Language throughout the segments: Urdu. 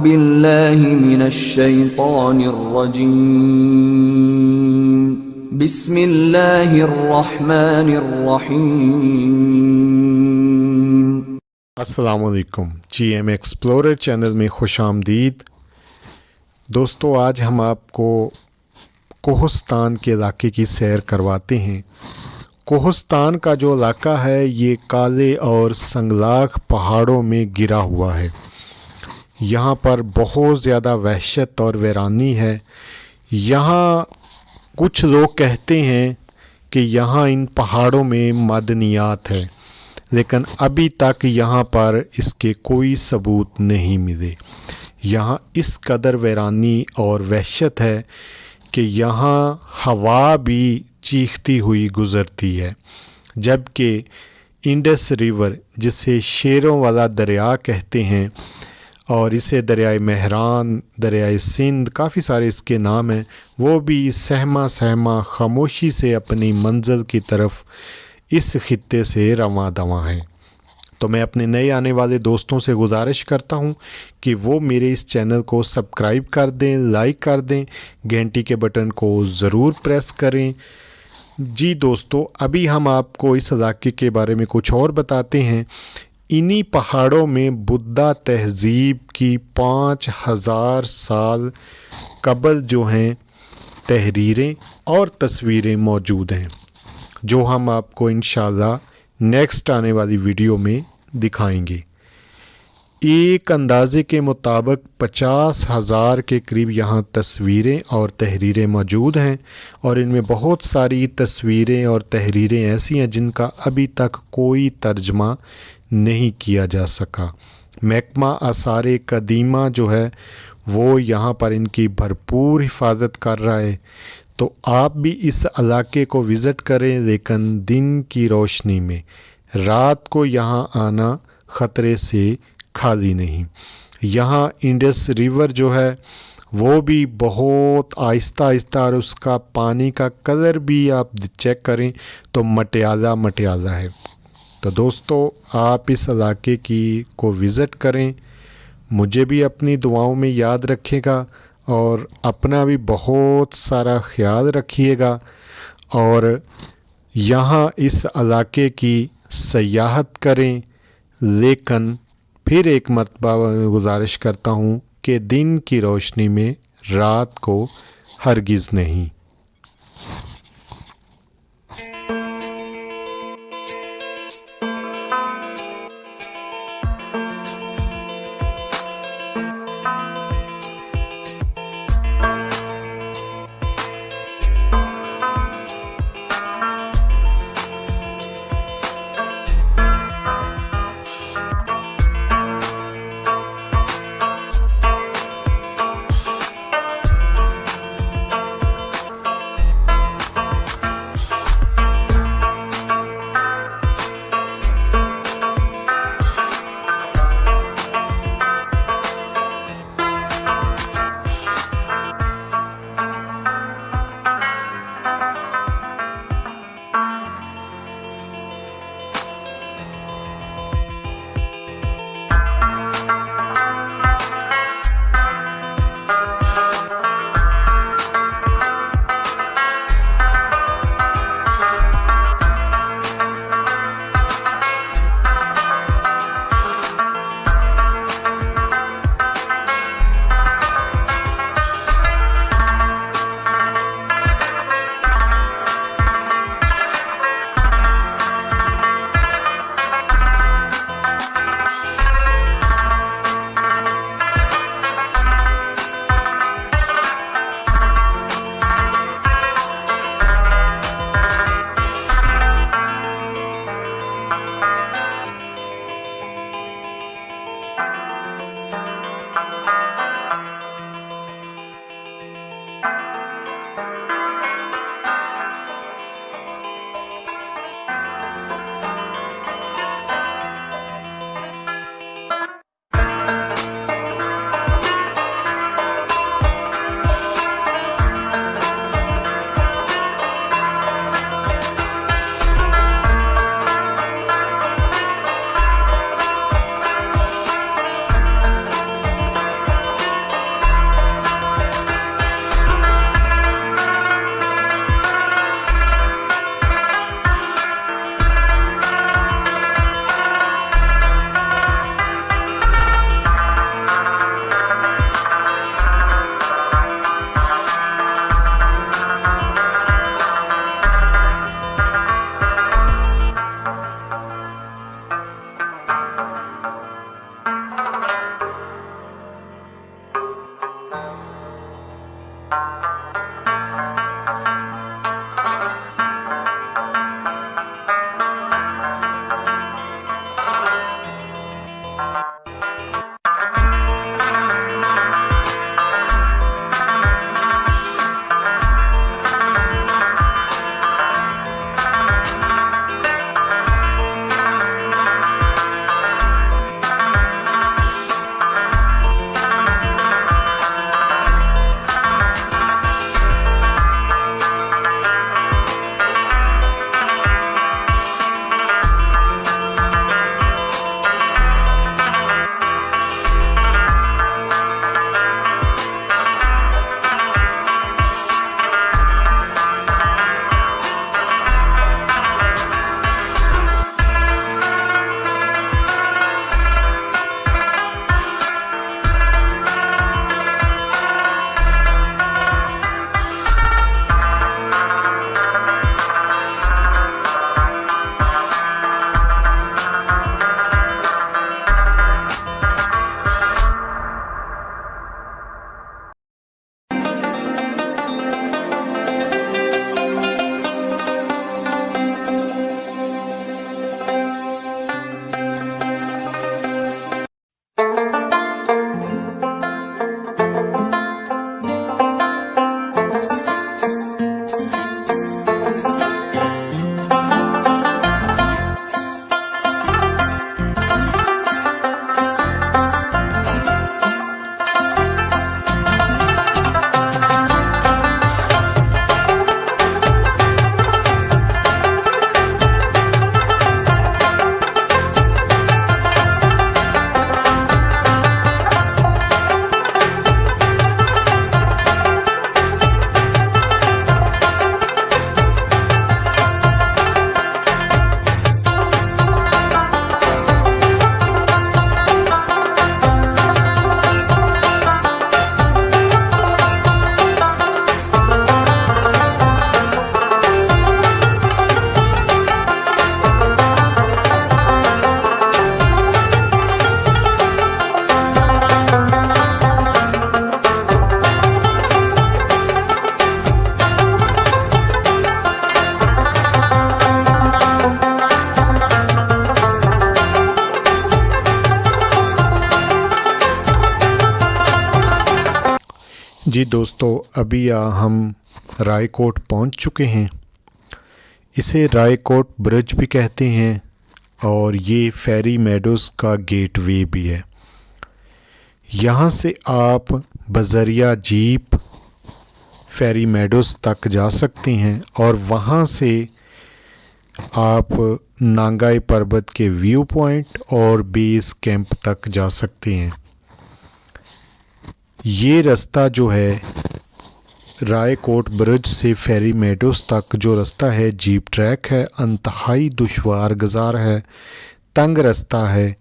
بالله من الشيطان الرجيم بسم الله الرحمن الرحیم۔ السلام علیکم، جی ایم ایکسپلورر چینل میں خوش آمدید۔ دوستو، آج ہم آپ کو کوہستان کے علاقے کی سیر کرواتے ہیں۔ کوہستان کا جو علاقہ ہے یہ کالے اور سنگلاخ پہاڑوں میں گرا ہوا ہے۔ یہاں پر بہت زیادہ وحشت اور ویرانی ہے۔ یہاں کچھ لوگ کہتے ہیں کہ یہاں ان پہاڑوں میں معدنیات ہے، لیکن ابھی تک یہاں پر اس کے کوئی ثبوت نہیں ملے۔ یہاں اس قدر ویرانی اور وحشت ہے کہ یہاں ہوا بھی چیختی ہوئی گزرتی ہے، جبکہ انڈس ریور، جسے شیروں والا دریا کہتے ہیں، اور اسے دریائے مہران، دریائے سندھ، کافی سارے اس کے نام ہیں، وہ بھی سہمہ سہمہ خاموشی سے اپنی منزل کی طرف اس خطے سے رواں دواں ہیں۔ تو میں اپنے نئے آنے والے دوستوں سے گزارش کرتا ہوں کہ وہ میرے اس چینل کو سبسکرائب کر دیں، لائک کر دیں، گھنٹی کے بٹن کو ضرور پریس کریں۔ جی دوستو، ابھی ہم آپ کو اس علاقے کے بارے میں کچھ اور بتاتے ہیں۔ انہی پہاڑوں میں بدھا تہذیب کی 5000 سال قبل جو ہیں تحریریں اور تصویریں موجود ہیں، جو ہم آپ کو انشاءاللہ نیکسٹ آنے والی ویڈیو میں دکھائیں گے۔ ایک اندازے کے مطابق 50,000 کے قریب یہاں تصویریں اور تحریریں موجود ہیں، اور ان میں بہت ساری تصویریں اور تحریریں ایسی ہیں جن کا ابھی تک کوئی ترجمہ نہیں کیا جا سکا۔ محکمہ آثار قدیمہ جو ہے وہ یہاں پر ان کی بھرپور حفاظت کر رہا ہے۔ تو آپ بھی اس علاقے کو وزٹ کریں، لیکن دن کی روشنی میں۔ رات کو یہاں آنا خطرے سے خالی نہیں۔ یہاں انڈس ریور جو ہے وہ بھی بہت آہستہ آہستہ، اور اس کا پانی کا کلر بھی آپ چیک کریں تو مٹیالہ مٹیالہ ہے۔ تو دوستو، آپ اس علاقے کو وزٹ کریں، مجھے بھی اپنی دعاؤں میں یاد رکھے گا، اور اپنا بھی بہت سارا خیال رکھیے گا، اور یہاں اس علاقے کی سیاحت کریں۔ لیکن پھر ایک مرتبہ گزارش کرتا ہوں کہ دن کی روشنی میں، رات کو ہرگز نہیں۔ جی دوستو، ابھی ہم رائے کوٹ پہنچ چکے ہیں۔ اسے رائے کوٹ برج بھی کہتے ہیں اور یہ فیری میڈوز کا گیٹ وے بھی ہے۔ یہاں سے آپ بذریعہ جیپ فیری میڈوز تک جا سکتے ہیں اور وہاں سے آپ نانگائی پربت کے ویو پوائنٹ اور بیس کیمپ تک جا سکتے ہیں۔ یہ رستہ جو ہے رائے کوٹ برج سے فیری میڈوز تک جو رستہ ہے جیپ ٹریک ہے، انتہائی دشوار گزار ہے، تنگ رستہ ہے۔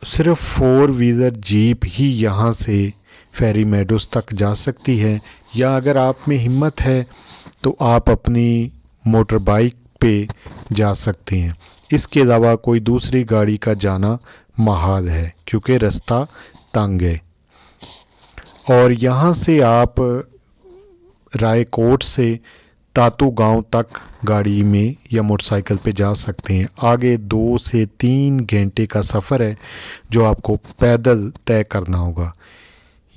صرف 4 ویلر جیپ ہی یہاں سے فیری میڈوز تک جا سکتی ہے، یا اگر آپ میں ہمت ہے تو آپ اپنی موٹر بائک پہ جا سکتے ہیں۔ اس کے علاوہ کوئی دوسری گاڑی کا جانا محال ہے کیونکہ رستہ تنگ ہے۔ اور یہاں سے آپ رائے کوٹ سے تاتو گاؤں تک گاڑی میں یا موٹر سائیکل پہ جا سکتے ہیں۔ آگے 2 سے 3 گھنٹے کا سفر ہے جو آپ کو پیدل طے کرنا ہوگا۔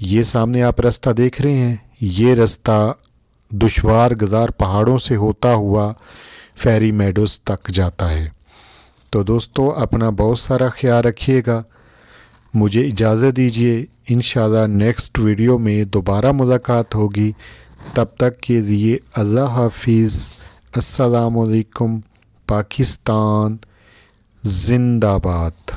یہ سامنے آپ رستہ دیکھ رہے ہیں، یہ رستہ دشوار گزار پہاڑوں سے ہوتا ہوا فیری میڈوز تک جاتا ہے۔ تو دوستو، اپنا بہت سارا خیال رکھیے گا۔ مجھے اجازت دیجیے، انشاءاللہ نیکسٹ ویڈیو میں دوبارہ ملاقات ہوگی۔ تب تک کے لیے اللہ حافظ۔ السلام علیکم۔ پاکستان زندہ باد۔